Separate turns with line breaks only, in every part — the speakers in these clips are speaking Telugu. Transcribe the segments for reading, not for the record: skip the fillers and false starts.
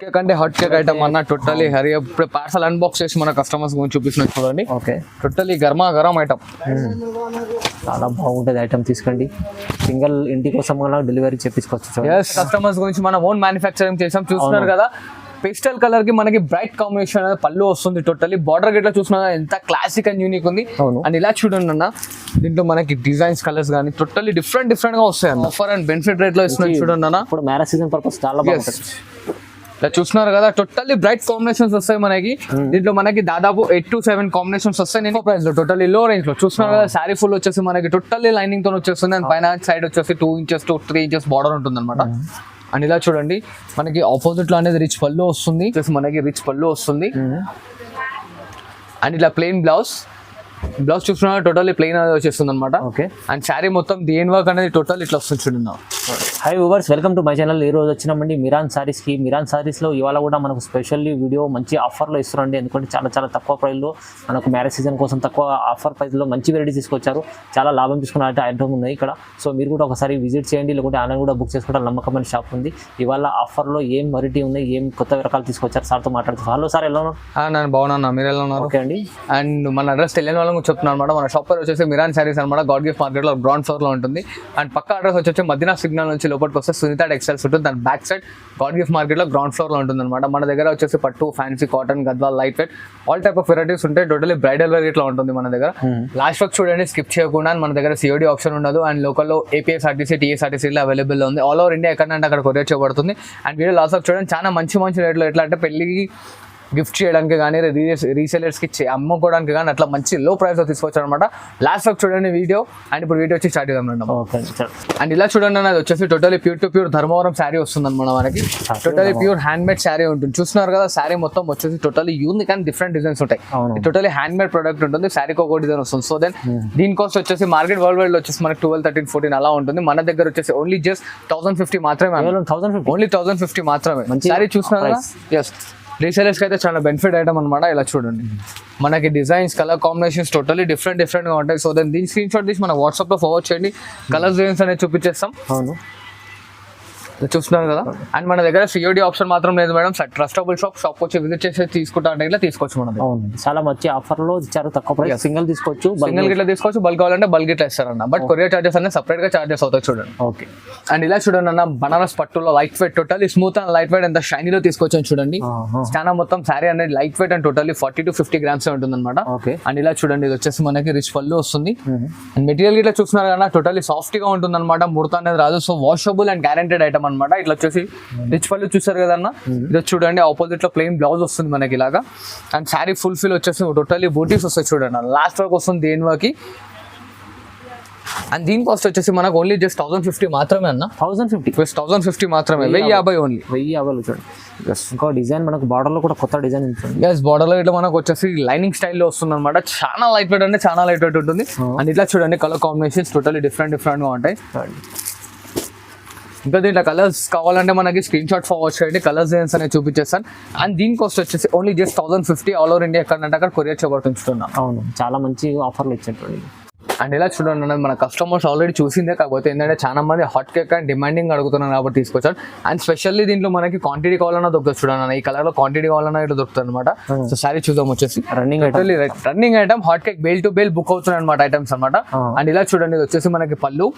కేక్ అంటే హాట్ కేక్ ఐటమ్ అన్న టోటలీ హరి ఇప్పుడు పార్సల్ అన్బాక్స్ చేసి మన కస్టమర్స్ గురించి చూపిస్తున్నారు చూడండి.
ఓకే,
టోటలీ గర్మా గరం ఐటమ్,
చాలా బాగుంటుంది ఐటమ్. తీసుకోండి, సింగిల్ ఇంటి కోసం డెలివరీ చేపించుకోవచ్చు.
కస్టమర్స్ గురించి మనం ఓన్ మ్యానుఫ్యాక్చరింగ్ చేసాం. చూస్తున్నారు కదా, పేస్టల్ కలర్ కి మనకి బ్రైట్ కాంబినేషన్ అనేది పళ్ళు వస్తుంది. టోటలీ బార్డర్ గిట్లా చూసినా ఎంత క్లాసిక్ అండ్ యూనిక్ ఉంది. అండ్ ఇలా చూడండి అన్న, దీంట్లో మనకి డిజైన్స్ కలర్స్ కానీ టోటలీ డిఫరెంట్ గా వస్తాయి అన్న. ఆఫర్ అండ్ బెనిఫిట్ రేట్ లో ఇస్తున్నాయి చూడండి అన్న.
ఇప్పుడు మ్యారేజ్ సీజన్ పర్పస్ చాలా బాగుంటుంది.
ఇలా చూస్తున్నారు కదా, టోటల్లీ బ్రైట్ కాంబినేషన్స్ వస్తాయి మనకి. దీంట్లో మనకి దాదాపు 8 to 7 కాంబినేషన్స్ వస్తాయి. నేను ప్రైస్ లో టోటల్లీ లో రేంజ్ లో చూస్తున్నారు కదా. శారీ ఫుల్ వచ్చేసి మనకి టోటల్లీ లైనింగ్ తో వచ్చేస్తుంది. అండ్ పైన సైడ్ వచ్చేసి 2 inches to 3 inches బార్డర్ ఉంటుంది అనమాట. అండ్ ఇలా చూడండి, మనకి ఆపోజిట్ లో అనేది రిచ్ పళ్ళు వస్తుంది. మనకి రిచ్ పళ్ళు వస్తుంది. అండ్ ఇలా ప్లెయిన్ బ్లౌజ్ చూస్తున్నా టోటల్లీ ప్లెయిన్ అనేది వచ్చేస్తుంది అనమాట.
ఓకే,
అండ్ శారీ మొత్తం దేని వర్క్ అనేది టోటల్ ఇట్లా వస్తుంది చూడండి.
High viewers, welcome to my channel. ఈ రోజు వచ్చినామండి మిరాన్ సారీస్కి. మిరాన్ సారీస్లో ఇవాళ కూడా మనకు స్పెషల్లీ వీడియో మంచి ఆఫర్లో ఇస్తున్నాండి. ఎందుకంటే చాలా తక్కువ ప్రైస్లో మనకు మ్యారేజ్ సీజన్ కోసం తక్కువ ఆఫర్ ప్రైస్లో మంచి వెరైటీ తీసుకొచ్చారు. చాలా లాభం తీసుకున్న ఐటమ్ ఉన్నాయి ఇక్కడ. సో మీరు కూడా ఒకసారి విజిట్ చేయండి, లేకుంటే ఆన్లైన్ కూడా బుక్ చేసుకుంటే నమ్మకమైన షాప్ ఉంది. ఇవాళ ఆఫర్లో ఏం వెరైటీ ఉన్నాయి, ఏం కొత్త రకాలు తీసుకొచ్చారు సార్తో మాట్లాడుతారు. హలో సార్, ఎలా ఉన్నారు?
నేను బాగున్నా, మీరు ఎలా ఉన్నారు?
ఓకే అండి.
అండ్ మన అడ్రస్ తెలియని వాళ్ళకి చెప్తున్నాను అనమాట. మన షాప్ పేరు వచ్చేసి మిరాన్ సారీస్ అనమాట. గాడ్ గిఫ్ట్ మార్కెట్లో గ్రౌండ్ ఫ్లోర్ లో ఉంటుంది. అండ్ పక్క అడ్రస్ వచ్చేసి మదీనా సిగ్నల్ నుంచి లోపలికి వస్తే సునీత టెక్స్టైల్స్ ఉంటుంది. దాని back side God gift market లో గ్రౌండ్ ఫ్లోర్ లో ఉంటుంది అనమాట. మన దగ్గర వచ్చేసి పట్టు, fancy, cotton, Gadwal, light weight all type of varieties ఉంటాయి. టోటలీ బ్రైడల్ వెరైటీ లో ఉంటుంది మన దగ్గర. లాస్ట్ వరకు చూడండి, స్కిప్ చేయకుండా. మన దగ్గర COD ఆప్షన్ ఉండదు. అండ్ లోకల్లో APSRTC, TSRTC లో అవైలబుల్ ఉంది. ఆల్ ఓవర్ ఇండియా ఎక్కడంటే అక్కడ కొరియర్ చేయబడుతుంది. అండ్ వీడియో లాస్ట్ వరకు చూడండి, చాలా మంచి రేట్లో ఎట్లా అంటే పెళ్లికి గిఫ్ట్ చేయడానికి కానీ రీసెలర్స్కి అమ్ముకోవడానికి కానీ అట్లా మంచి లో ప్రైస్లో తీసుకొచ్చారు అనమాట. లాస్ట్ వరకు చూడండి వీడియో. అండ్ ఇప్పుడు వీడియో వచ్చి స్టార్ట్ చేద్దాం. అండ్ ఇలా చూడండి, అది వచ్చేసి totally pure to pure Dharmavaram sari వస్తుంది అనమాట మనకి. Totally pure hand made sari ఉంటుంది. చూస్తున్నారు కదా, శారీ మొత్తం వచ్చేసి totally unique and different designs ఉంటాయి. టోటలీ హ్యాండ్ మేడ్ ప్రొడక్ట్ ఉంటుంది. శారీకి ఒక డిజైన్ వస్తుంది. సో దెన్ దీని కాస్ట్ వచ్చేసి మార్కెట్ వరల్డ్ వైడ్ వచ్చేసి మనకి 12, 13, 14 అలా ఉంటుంది. మన దగ్గర వచ్చేసి ఓన్లీ జస్ట్ 1050 మాత్రమే. ఓన్లీ 1050 మాత్రమే. శారీ చూస్తున్నారు కదా. ఎస్, రీసేలర్స్కి అయితే చాలా బెనిఫిట్ ఐటమ్ అనమాట. ఇలా చూడండి, మనకి డిజైన్స్, కలర్ కాంబినేషన్స్ టోటలీ డిఫరెంట్గా ఉంటాయి. సో దెన్ దీని స్క్రీన్ షాట్ తీసి మన వాట్సాప్లో ఫార్వర్డ్ చేయండి. కలర్స్ డిజైన్స్ అనేది చూపించేస్తాం. అవును, చూస్తున్నారు కదా. అండ్ మన దగ్గర COD ఆప్షన్ మాత్రం లేదు మేడం. ట్రస్టబుల్ షాప్ వచ్చి విజిట్ చేసి తీసుకుంటా అంటే ఇట్లా తీసుకోవచ్చు. మనం
చాలా మంచి ఆఫర్ లో ఇచ్చారు. తక్కువ ప్రైస్, సింగిల్ తీసుకోవచ్చు,
గిట్లా తీసుకోవచ్చు. బల్క్ కావాలంటే బల్క్ ఇట్లా ఇస్తారన్న. బట్ కొరియర్ చార్జెస్ అనేది సపరేట్ గా చార్జెస్ అవుతాయి చూడండి.
ఓకే,
అండ్ ఇలా చూడండి అన్న, బనారస్ పట్టులో light weight, totally smooth and light weight ఎంత షైనీలో తీసుకొచ్చాను చూడండి. చాలా మొత్తం శారీ అనేది light weight and totally 40 to 50 grams ఉంటుంది అనమాట. అండ్ ఇలా చూడండి, ఇది వచ్చేసి మనకి రిచ్ పళ్ళు వస్తుంది. అండ్ మెటీరియల్ ఇట్లా చూస్తున్నారు కదా, టోటలీ సాఫ్ట్ గా ఉంటుంది అనమాట. ముడత అనేది రాదు. So washable and guaranteed item అనమాట. ఇట్లా వచ్చేసి రిచ్ పళ్ళు చూసారు కదన్న. ఇది చూడండి, ఆపోజిట్ లో ప్లెయిన్ బ్లౌజ్ వస్తుంది మనకి ఇలాగా. అండ్ శారీ ఫుల్ ఫిల్ వచ్చేసి టోటలీ బూటీస్ వస్తాయి చూడండి. లాస్ట్ వరకు వస్తుంది దేని వరకు. అండ్ దీని కాస్ట్ వచ్చేసి మనకు ఓన్లీ జస్ట్ 1050 మాత్రమే అన్న. 1050 మాత్రమే. 1050 ఓన్లీ. 1050 చూడండి.
ఇంకో డిజైన్ మనకు బార్డర్ లో కూడా కొత్త డిజైన్ ఉంటుంది.
ఎస్, బార్డర్ లో ఇట్లా మనకు వచ్చేసి లైనింగ్ స్టైల్లో వస్తుంది అనమాట. చాలా లైట్ వెయిట్ అంటే చాలా లైట్ వెయిట్ ఉంటుంది. అండ్ ఇట్లా చూడండి, కలర్ కాంబినేషన్స్ టోటలీ డిఫరెంట్ గా ఉంటాయి. ఇంకా దీంట్లో కలర్స్ కావాలంటే మనకి స్క్రీన్ షాట్ ఫార్వర్డ్ చేయండి. కలర్స్ డిజైన్స్ అనేది చూపించేస్తాను. అండ్ దీని కాస్ట్ వచ్చేసి only just 1050 all over India ఎక్కడంటే అక్కడ కొరియర్ చేయబడుతున్నాం.
అవును, చాలా మంచి ఆఫర్లు ఇచ్చేటండి.
అండ్ ఇలా చూడండి, మన కస్టమర్స్ ఆల్రెడీ చూసిందే. కాకపోతే ఏంటంటే చాలా మంది హాట్ కేక్ అండ్ డిమాండింగ్ అడుగుతున్నారు కాబట్టి తీసుకొచ్చారు. అండ్ స్పెషల్లీ దీంట్లో మనకి క్వాంటిటీ కావాలన్నా దొరుకుతుంది చూడండి. ఈ కలర్ లో క్వాంటిటీ కావాలన్నా ఇట్లా దొరుకుతుంది అనమాట. సో సారీ చూద్దాం, వచ్చేసి running item hot cake bale to bale book అవుతున్నాయి అనమాట ఐటమ్స్ అనమాట. అండ్ ఇలా చూడండి, ఇది వచ్చేసి మనకి పళ్ళు,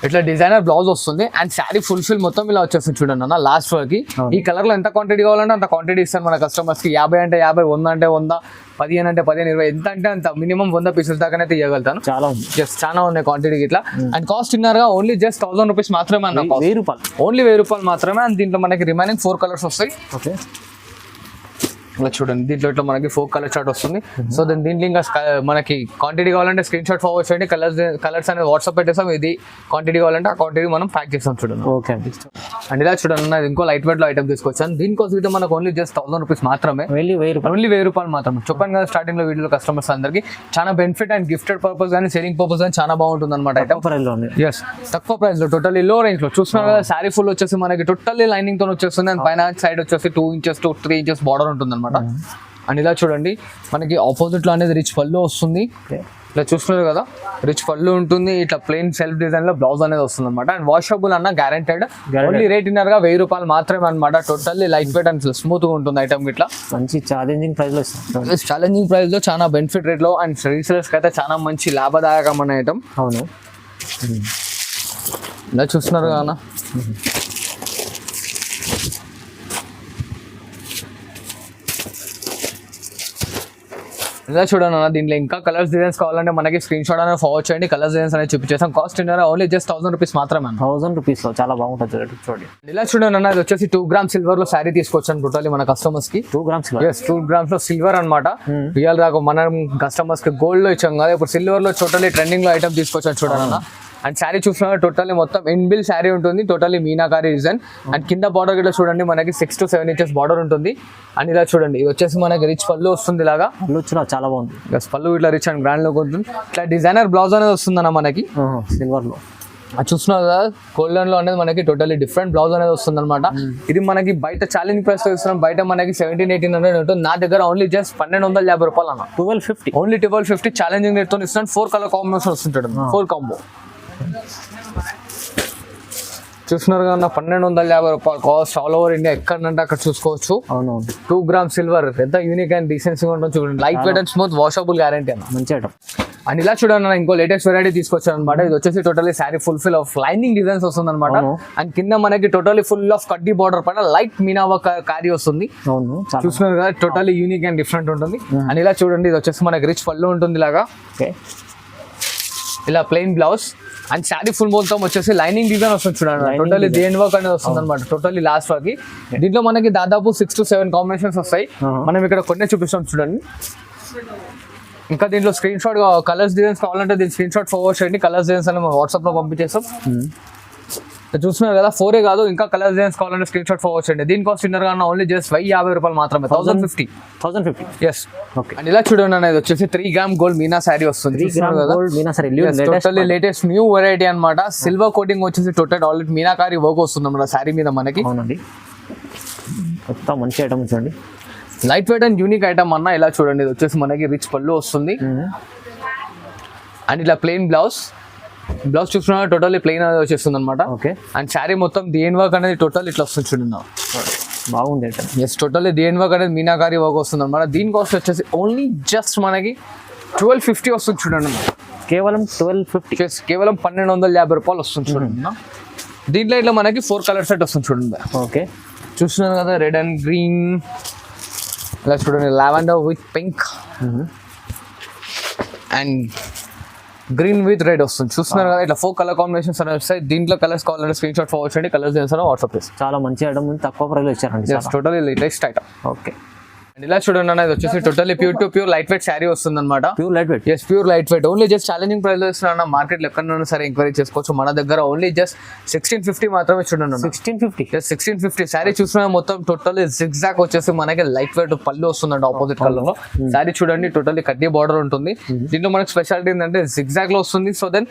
ఇట్లా డిజైనర్ బ్లౌజ్ వస్తుంది. అండ్ శారీ ఫుల్ ఫిల్ మొత్తం ఇలా వచ్చేస్తుంది చూడండి అన్న. లాస్ట్ వరకు ఈ కలర్ లో ఎంత క్వాంటిటీ కావాలంటే అంత క్వాంటిటీ ఇస్తాను మన కస్టమర్స్ కి. 50 అంటే 50, 100 అంటే 100, 15 అంటే 15, 20, ఎంత అంటే అంత మినిమం 100 పీసెస్ దాకా తీయగలుగుతాను. చాలా ఉన్నాయి క్వాంటిటీ ఇట్లా. అండ్ కాస్ట్ ఇన్నారుగా ఓన్లీ జస్ట్ 1000 రూపీస్ మాత్రమే అన్న. 1000 రూపాయలు, ఓన్లీ 1000 రూపాయలు మాత్రమే. అండ్ దీంట్లో మనకి రిమైనింగ్ 4 కలర్స్ వస్తాయి. ఓకే, ఇలా చూడండి, దీంట్లో ఇట్లా మనకి 4 కలర్ చార్ట్ వస్తుంది. సో దీంట్లో ఇంకా మనకి క్వాంటిటీ కావాలంటే స్క్రీన్ షాట్ ఫార్వర్డ్ చేయండి. కలర్స్ అనేది వాట్సాప్ పెట్టేస్తాం. ఇది క్వాంటిటీ కావాలంటే ఆ క్వాంటిటీ మనం ప్యాక్ చేస్తాం చూడండి. ఓకే అండి. అండ్ ఇలా చూడండి, ఇంకో లైట్ వెయిట్ లో ఐటమ్ తీసుకొచ్చాను. దీనికోసం అయితే మనకు ఓన్లీ జస్ట్ 1000 రూపీస్ మాత్రమే. ఓన్లీ 1000 రూపాయలు మాత్రమే. చెప్పాను కదా స్టార్టింగ్ లో వీడియోలో కస్టమర్స్ అందరికి చాలా బెనిఫిట్ అండ్ గిఫ్టెడ్ పర్పస్ కానీ సేలింగ్ పర్పస్ కానీ చాలా బాగుంటుంది అనమాట ఐటమ్. ఎస్, తక్కువ ప్రైస్ లో టోటలీ లో రేంజ్ లో చూస్తున్నారు కదా. శారీ ఫుల్ వచ్చేసి మనకి టోటల్లీ లైనింగ్ తో వచ్చేస్తుంది. అండ్ పైన సైడ్ వచ్చేసి 2 inches to 3 inches బార్డర్ ఉంటుంది అనమాట. అండ్ ఇలా చూడండి, మనకి ఆపోజిట్ లో అనేది రిచ్ పళ్ళు వస్తుంది. ఇలా చూస్తున్నారు కదా రిచ్ పళ్ళు ఉంటుంది, ఇట్లా ప్లెయిన్ సెల్ఫ్ డిజైన్ లో బ్లౌజ్ అనేది వస్తుంది అనమాట. అండ్ వాషబుల్ అన్న గ్యారెంటెడ్. ఓన్లీ రేట్ గా 1000 రూపాయలు మాత్రమే అనమాట. Totally light weight and smooth గా ఉంటుంది ఐటమ్. ఇట్లా
మంచి ఛాలెంజింగ్ ప్రైస్ లో ఇస్తుంది.
ఛాలెంజింగ్ ప్రైస్ లో చాలా బెనిఫిట్ రేట్ లో అండ్ రీసేలర్స్ కి అయితే చాలా మంచి లాభదాయకమైన ఐటమ్.
అవును,
ఇలా చూస్తున్నారు కదా అన్న. ఇలా చూడండి అన్న, దీంట్లో ఇంకా కలర్స్ డిజైన్స్ కావాలంటే మనకి స్క్రీన్ షాట్ అనేది ఫార్వర్డ్ చేయండి. కలర్స్ డిజైన్స్ అనేది చూపించేసాం. కాస్ట్ ఓన్లీ జస్ట్ 1000 రూపీస్ మాత్రమే.
1000 రూపీస్ లో చాలా బాగుంటుంది చూడండి.
ఇలా చూడండి అన్న, ఇది వచ్చేసి 2 గ్రామ్ సిల్వర్ లో శారీ తీసుకొచ్చాను టోటల్లీ మన కస్టమర్స్ కి.
2 గ్రామ్స్
2 గ్రామ్స్ లో సిల్వర్ అనమాట. రియల్ దాకా మనం కస్టమర్స్ కి గోల్డ్ లో ఇచ్చాం కదా, ఇప్పుడు సిల్వర్ లో టోటల్లీ ట్రెండింగ్ లో ఐటమ్ తీసుకొచ్చాను చూడండి అన్న. అండ్ శారీ చూసినా టోటల్లీ మొత్తం ఇన్బిల్ శారీ ఉంటుంది, టోటల్లీ మీనాకారి డిజైన్. అండ్ కింద బార్డర్ గిట్లా చూడండి మనకి 6 to 7 ఇంచెస్ బార్డర్ ఉంటుంది. అండ్ ఇలా చూడండి, ఇది వచ్చేసి మనకి రిచ్ పళ్ళు వస్తుంది. ఇలాగా
చాలా బాగుంది.
పళ్ళు ఇట్లా రిచ్ అండ్ గ్రాండ్ లో ఉంటుంది. ఇట్లా డిజైనర్ బ్లౌజ్ అనేది వస్తుంది అన్న మనకి
సిల్వర్ లో.
అది చూస్తున్నారు కదా, గోల్డెన్ లో అనేది మనకి టోటల్లీ డిఫరెంట్ బ్లౌజ్ అనేది వస్తుంది అనమాట. ఇది మనకి బయట ఛాలెంజ్ ప్రైస్ లో ఇస్తున్నాం. బయట మనకి 1700-1800 ఉంటుంది. నా దగ్గర ఓన్లీ జస్ట్ 1250 రూపాయలు అన్న.
1250
ఓన్లీ 1250 ఛాలెంజింగ్ రేట్ తో ఇస్తున్నాను. 4 కలర్ కాంబినేషన్ వస్తుంటాడు, 4 కాంబో. చూస్తున్నారు కదా, 1250 రూపాయలు కాస్ట్. ఆల్ ఓవర్ ఇండియా ఎక్కడంటే అక్కడ చూసుకోవచ్చు.
అవునవును.
2 గ్రామ్ సిల్వర్ ఎంత యూనిక్ అండ్ డీసెన్సీ ఉంటుంది చూడండి. Light weight and smooth washable guarantee అన్న.
మంచి ఐటమ్.
అండ్ ఇలా చూడండి అన్న, ఇంకో లేటెస్ట్ వెరైటీ తీసుకొచ్చాను అనమాట. ఇది వచ్చేసి totally sari fulfil of lining designs వస్తుంది అనమాట. అండ్ కింద మనకి టోటలీ ఫుల్ ఆఫ్ కడ్డీ బార్డర్ పైన లైట్ మీనావా కారీ వస్తుంది.
అవును,
చూస్తున్నారు కదా, టోటలీ యూనిక్ అండ్ డిఫరెంట్ ఉంటుంది. అండ్ ఇలా చూడండి, ఇది వచ్చేసి మనకి రిచ్ పళ్ళు ఉంటుంది. ఇలాగా ఇలా plain blouse and sari full మొత్తం వచ్చేసి లైనింగ్ డిజైన్ వస్తుంది చూడండి. టోటలీ దేని వర్క్ అనేది వస్తుంది అనమాట. Totally last work. దీంట్లో మనకి దాదాపు 6 to 7 కాంబినేషన్స్ వస్తాయి. మనం ఇక్కడ కొన్ని చూపిస్తాం చూడండి. ఇంకా దీంట్లో స్క్రీన్ షాట్ కలర్స్ డిజైన్స్ కావాలంటే దీని స్క్రీన్ షాట్ ఫార్వర్డ్ చేయండి. కలర్స్ డిజైన్స్ అని మనం వాట్సాప్ లో పంపించేస్తాం. చూస్తున్నారు కదా, 4 కాదు, ఇంకా కలర్ డిజైన్స్ కావాలంటే స్క్రీన్ షాట్ ఫార్వర్డ్ చేయండి. దీని కాస్ట్ చిన్నగా ఓన్లీ జస్ట్ 1050 రూపాయలు మాత్రమే. 1050. ఎస్. అండ్ ఇలా చూడండి అన్న, ఇది వచ్చేసి 3 గ్రామ్ గోల్డ్ మీనా శారీ వస్తుంది. టోటల్లీ లేటెస్ట్ న్యూ వెరైటీ అనమాట. సిల్వర్ కోటింగ్ వచ్చేసి టోటల్ ఆల్రెడీ మీనాకారి వర్క్ వస్తుంది అన్నమాట శారీ మీద మనకి.
అవునండి, మొత్తం మంచి ఐటమ్ చూడండి.
Light weight and unique item అన్న. ఇలా చూడండి, ఇది వచ్చేసి మనకి రిచ్ పళ్ళు వస్తుంది. అండ్ ఇలా ప్లెయిన్ బ్లౌజ్ చూస్తున్నా టోటల్లీ ప్లెయిన్ అనేది వచ్చేస్తుంది అనమాట.
ఓకే.
అండ్ శారీ మొత్తం దేని వర్క్ అనేది టోటల్ ఇట్లా వస్తుంది చూడండి.
బాగుంది.
ఎస్, టోటల్లీ దేని వర్క్ అనేది మీనాకారి వర్క్ వస్తుంది అనమాట. దీని కాస్ట్ వచ్చేసి ఓన్లీ జస్ట్ మనకి 1250 వస్తుంది చూడండి.
కేవలం 1250.
కేవలం 1250 రూపాయలు వస్తుంది చూడండి. దీంట్లో ఇట్లా మనకి 4 కలర్ సెట్ వస్తుంది చూడండి.
ఓకే.
చూస్తున్నారు కదా, రెడ్ అండ్ గ్రీన్. ఇలా చూడండి, lavender with pink and green with red వస్తుంది. చూస్తున్నారు కదా, ఇట్లా 4 కలర్ కాంబినేషన్స్ అనేవి వస్తాయి. దీంట్లో కలర్స్ కావాలంటే స్క్రీన్ షాట్ ఫార్వర్డ్ చేయండి. కలర్స్ వాట్సాప్ చేసి.
చాలా మంచి ఐటమ్, తక్కువ ప్రైస్ లో ఇచ్చారండి.
Totally latest item.
Okay.
And ఇలా చూడండి అన్న, ఇది వచ్చేసి totally pure light weight sari వస్తుంది అనమాట.
Pure light weight.
Yes, pure light weight. Only just challenging price లో ఇస్తున్నా. మార్కెట్లో ఎక్కడైనా సరే ఎంక్వైరీ చేసుకోవచ్చు. మన దగ్గర ఓన్లీ జస్ట్ 1650 మాత్రమే చూడండి. 1650 శారీ చూస్తున్నా మొత్తం టోటల్లీ జిగ్జాగ్ వచ్చేసి మనకి లైట్ వెయిట్ పళ్ళు వస్తుందండి ఆపోజిట్ కలర్ లో. శారీ చూడండి, టోటల్లీ కడ్డీ బార్డర్ ఉంటుంది. దీంట్లో మనకి స్పెషాలిటీ ఏంటంటే జిగ్జాగ్ లో వస్తుంది. So then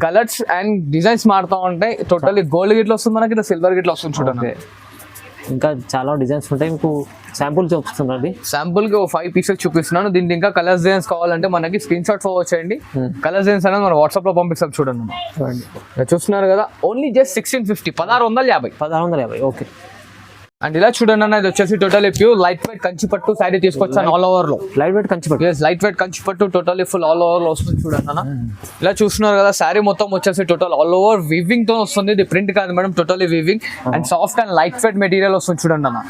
colours and designs మారుతూ ఉంటాయి. టోటల్లీ గోల్డ్ గిట్లో వస్తుంది మనకి, ఇట్లా సిల్వర్ గిట్లో వస్తుంది చూడండి.
ఇంకా చాలా డిజైన్స్ ఉంటాయి. మీకు శాంపుల్ చూపిస్తున్నాండి.
శాంపుల్ కి 5 పీసెస్ చూపిస్తున్నాను. దీనికి ఇంకా కలర్స్ డిజైన్స్ కావాలంటే మనకి స్క్రీన్ షాట్ ఫార్వర్డ్ చేయండి. కలర్స్ డిజైన్స్ అనేది మనం వాట్సాప్ లో పంపిస్తాం చూడండి. చూస్తున్నారు కదా, ఓన్లీ జస్ట్ 1650. 1650.
ఓకే.
అండ్ ఇలా చూడండి అన్న, ఇది వచ్చేసి టోటలీ ప్యూర్ లైట్ వెయిట్ కంచిపట్టు శారీ తీసుకొచ్చాను. ఆల్ ఓవర్ లో
లైట్ వెయిట్ కంచిపట్టు.
లైట్ వెయిట్ కంచిపట్టు టోటలీ ఫుల్ ఆల్ ఓవర్ లో వస్తుంది చూడండి అన్న. ఇలా చూస్తున్నారు కదా, శారీ మొత్తం వచ్చేసి టోటల్ ఆల్ ఓవర్ వీవింగ్ తో వస్తుంది. ఇది ప్రింట్ కాదు madam, totally weaving and soft and light weight material వస్తుంది చూడండి అన్న.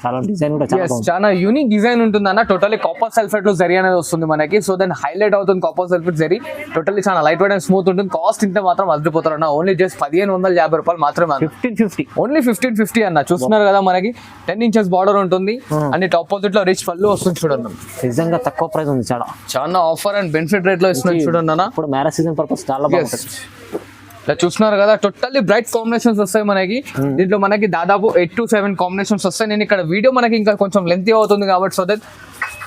చాలా డిజైన్ కూడా
చాలా యూనిక్ డిజైన్ ఉంటుంది అన్న. టోటలీ కాపర్ సల్ఫేట్ లో జరీ అనేది వస్తుంది మనకి. సో దెన్ హైలైట్ అవుతుంది కాపర్ సల్ఫేట్ జరీ. టోటల్లీ చాలా లైట్ వెయిట్ అండ్ స్మూత్ ఉంటుంది. కాస్ట్ ఇంత మాత్రం అదిరిపోతారు అన్న. ఓన్లీ జస్ట్ 1550 రూపాయలు మాత్రమే.
1550.
ఓన్లీ 1550 అన్న. చూస్తున్నారు కదా, మనకి 10 ఇంచెస్ బార్డర్ ఉంటుంది. అండ్ ఆపోజిట్ లో రిచ్ పళ్ళు వస్తుంది చూడండి.
నిజంగా తక్కువ ప్రైస్ ఉంది. చాలా
ఆఫర్ అండ్ బెనిఫిట్ రేట్ లో ఇస్తుంది చూడండి అన్న.
ఇప్పుడు మ్యారేజ్ సీజన్ పర్పస్ చాలా బాగుంటుంది.
ఇలా చూస్తున్నారు కదా, టోటల్లీ బ్రైట్ కాంబినేషన్స్ వస్తాయి మనకి. దీంట్లో మనకి దాదాపు 8 to 7 కాంబినేషన్స్ వస్తాయి. నేను ఇక్కడ వీడియో మనకి ఇంకా కొంచెం లెంతీ అవుతుంది కాబట్టి so that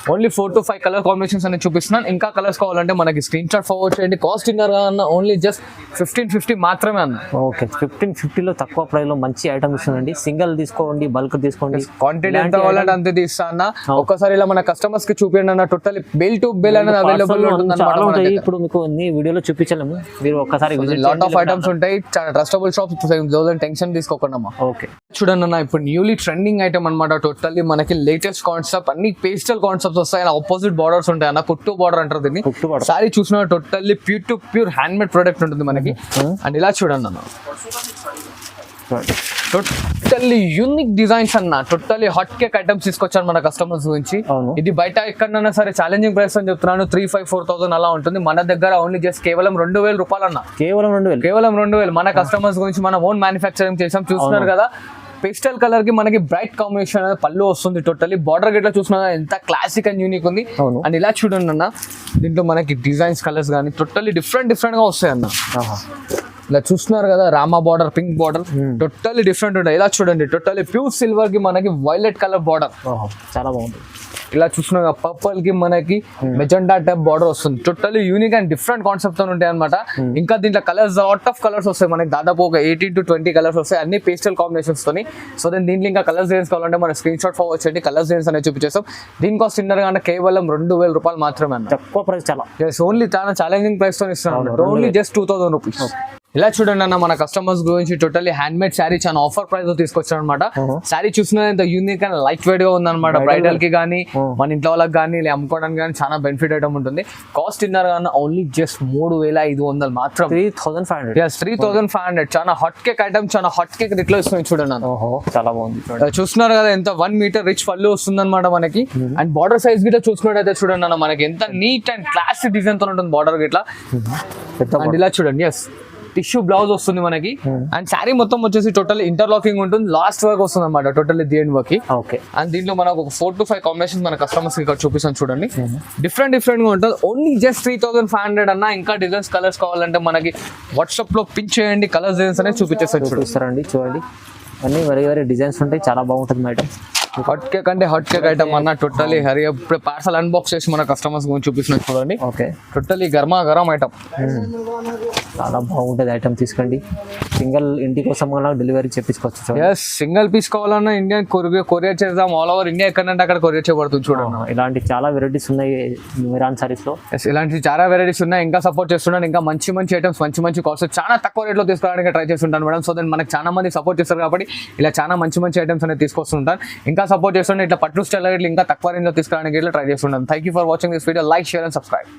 only 4 to 5 colour combinations అనేది చూపిస్తున్నాను. ఇంకా కలర్స్ కావాలంటే మనకి స్క్రీన్ షాట్ ఫార్వర్డ్ చేయండి. కాస్ట్ ఇన్నర్ అన్న ఓన్లీ జస్ట్ 1550 మాత్రమే అన్న.
ఓకే 1550లో తక్కువ ప్రైస్ లో మంచి ఐటమ్ ఇస్తుందండి. సింగిల్ తీసుకోండి, బల్క్ తీసుకోండి,
క్వాంటిటీ ఎంత కావాలంటే అంతే తీస్తా అన్న. ఒక్కసారి ఇలా మన కస్టమర్స్ కి చూపించండి అన్న. టోటల్ బెల్ టు బెల్ అనేది అవైలబుల్ ఉంటుంది
చాలా ఉంటాయి. ఇప్పుడు మీకు అన్ని వీడియోలో చూపించలేము, మీరు ఒక్కసారి
లాట్ ఆఫ్ ఐటమ్స్ ఉంటాయి. చాలా ట్రస్టబుల్ షాప్స్, టెన్షన్ తీసుకోకుండా.
ఓకే
చూడండి అన్న, ఇప్పుడు న్యూలీ ట్రెండింగ్ ఐటమ్ అనమాట. టోటల్లీ మనకి లేటెస్ట్ కాన్సెప్ట్, అన్ని పేస్టల్ కాన్సెప్ట్స్ వస్తాయి. ఆపోజిట్ బార్డర్స్ ఉంటాయి అన్న. కుట్టు బార్డర్ అంటారు దీన్ని. సారీ చూసిన totally pure to pure hand made product ఉంటుంది మనకి. అండ్ ఇలా చూడండి అన్న, టోటల్లీ యూనిక్ డిజైన్స్ అన్న. టోటల్లీ హాట్ కేక్ ఐటమ్స్ తీసుకొచ్చారు మన కస్టమర్స్ గురించి. ఇది బయట ఎక్కడన్నా సరే ఛాలెంజింగ్ ప్రైస్ అని చెప్తున్నాను. 3,500-4,000 అలా ఉంటుంది. మన దగ్గర ఓన్లీ జస్ట్ కేవలం 2,000 రూపాయలు అన్న. కేవలం 2,000 మన కస్టమర్స్ గురించి మనం ఓన్ మ్యానుఫ్యాక్చరింగ్ చేసాం. చూస్తున్నారు కదా, పేస్టల్ కలర్ కి మనకి బ్రైట్ కాంబినేషన్ అనేది పళ్ళు వస్తుంది. టోటల్లీ బార్డర్ గిట్లా చూసినా ఎంత క్లాసిక్ అండ్ యూనిక్ ఉంది. అండ్ ఇలా చూడండి అన్న, దీంట్లో మనకి డిజైన్స్ కలర్స్ కానీ టోటల్లీ డిఫరెంట్ గా వస్తాయి అన్న. ఇలా చూస్తున్నారు కదా, Rama border, pink border, totally different ఉంటాయి. ఇలా చూడండి, టోటల్లీ ప్యూర్ సిల్వర్ కి మనకి వైలెట్ కలర్ బార్డర్,
చాలా బాగుంది.
ఇలా చూస్తున్నా పర్పుల్ కి మనకి మెజెండా టైప్ బార్డర్ వస్తుంది. Totally unique and different concept తో ఉంటాయి అనమాట. ఇంకా దీంట్లో కలర్స్, లాట్ ఆఫ్ కలర్స్ వస్తాయి మనకి. దాదాపు ఒక 18 to 20 కలర్స్ వస్తాయి, అన్ని పేస్టల్ కాంబినేషన్స్ తోని. సో దీంట్లో ఇంకా కలర్స్ డిజైన్స్ కావాలంటే మన స్క్రీన్ షాట్ ఫార్వర్డ్ చేయండి. కలర్స్ డిజైన్స్ అనేది చూపించేస్తాం. దీని కాస్ట్ ఇన్నర్ గా కేవలం 2,000 రూపాయలు మాత్రమే అన్న.
తక్కువ ప్రైస్, చాలా
ఓన్లీ చాలా ఛాలెంజింగ్ ప్రైస్ తో ఇస్తున్నాం. Only just 2,000 rupees. ఇలా చూడండి అన్న, మన కస్టమర్స్ గురించి టోటల్లీ హ్యాండ్ మేడ్ శారీ చాలా ఆఫర్ ప్రైస్ తో తీసుకొచ్చారు అనమాట. శారీ చూసిన ఎంత యూనిక్ అండ్ లైట్ వెయిట్ గా ఉందన్నమాట. బ్రైడల్ కి కానీ, మన ఇంట్లో వాళ్ళకి కానీ, అమ్ముకోవడానికి కానీ చాలా బెనిఫిట్ ఐటమ్ ఉంటుంది. కాస్ట్ ఇన్నర్ గా ఓన్లీ జస్ట్ 3,500 మాత్రం.
3,500.
3,500. చాలా హాట్ కేక్ ఐటమ్, చాలా హాట్ కేక్ రిట్లో ఇస్తుంది చూడండి అన్న.
చాలా బాగుంది.
చూస్తున్నారు కదా, ఎంత 1 మీటర్ రిచ్ పళ్ళు వస్తుంది అనమాట మనకి. అండ్ బార్డర్ సైజ్ గిట్లా చూసుకున్నట్టయితే చూడండి అన్న, మనకి ఎంత నీట్ అండ్ క్లాసిక్ డిజైన్ తో ఉంటుంది బార్డర్ గిట్లా. అండ్ ఇలా చూడండి, ఎస్ టిష్యూ బ్లౌజ్ వస్తుంది మనకి. అండ్ శారీ మొత్తం వచ్చేసి టోటల్ ఇంటర్లాకింగ్ ఉంటుంది. లాస్ట్ వర్క్ వస్తుంది అనమాట, totally the end work.
Okay.
And దీంట్లో మనకు ఒక 4 to 5 కాంబినేషన్ మన కస్టమర్స్ ఇక్కడ చూపిస్తాను చూడండి. డిఫరెంట్ గా ఉంటుంది. ఓన్లీ జస్ట్ 3,500 అన్న. ఇంకా డిజైన్స్, కలర్స్ కావాలంటే మనకి వాట్సాప్ లో పిన్ చేయండి. కలర్స్ డిజైన్స్ అనేది
చూపిస్తారండి. చూడండి, అన్ని వేరే డిజైన్స్ ఉంటాయి. చాలా బాగుంటుంది మేడం.
హాట్ కేక్ అంటే హాట్ కేక్ ఐటమ్ అన్న. టోటల్లీ హరి ఇప్పుడు పార్సల్ అన్బాక్స్ చేసి మన కస్టమర్స్ గురించి చూపిస్తున్నారు చూడండి.
Okay,
totally garam item.
చాలా బాగుంటుంది ఐటమ్. తీసుకోండి. సింగిల్ ఇంటి కోసం డెలివరీ చేపించుకోవచ్చు.
ఎస్, సింగిల్ పీస్ కావాలన్నా ఇండియన్ కొరియర్ చేద్దాం. ఆల్ ఓవర్ ఇండియా ఎక్కడంటే అక్కడ కొరియర్ చేయబడుతుంది చూడండి.
ఇలాంటి చాలా వెరైటీస్ ఉన్నాయి మిరాన్ సారీస్ లో.
ఇలాంటి చాలా వెరైటీస్ ఉన్నాయి. ఇంకా సపోర్ట్ చేస్తున్నాను. ఇంకా మంచి ఐటమ్స్, మంచి కాస్ట్ చాలా తక్కువ రేట్లో తీసుకోవడానికి ట్రై చేస్తుంటాను మేడం. సో దెన్ మనకు చాలా మంది సపోర్ట్ చేస్తారు కాబట్టి ఇలా చాలా మంచి ఐటమ్స్ అనేది తీసుకొస్తుంటాను. ఇంకా సపోర్ట్ చేస్తుంటే ఇట్లా పట్టు స్టైల్ ఇంకా తక్కువ రేంజ్ లో తీసుకోవడానికి ట్రై చేస్తుంటాను. Thank you for watching this video. Like, share and subscribe.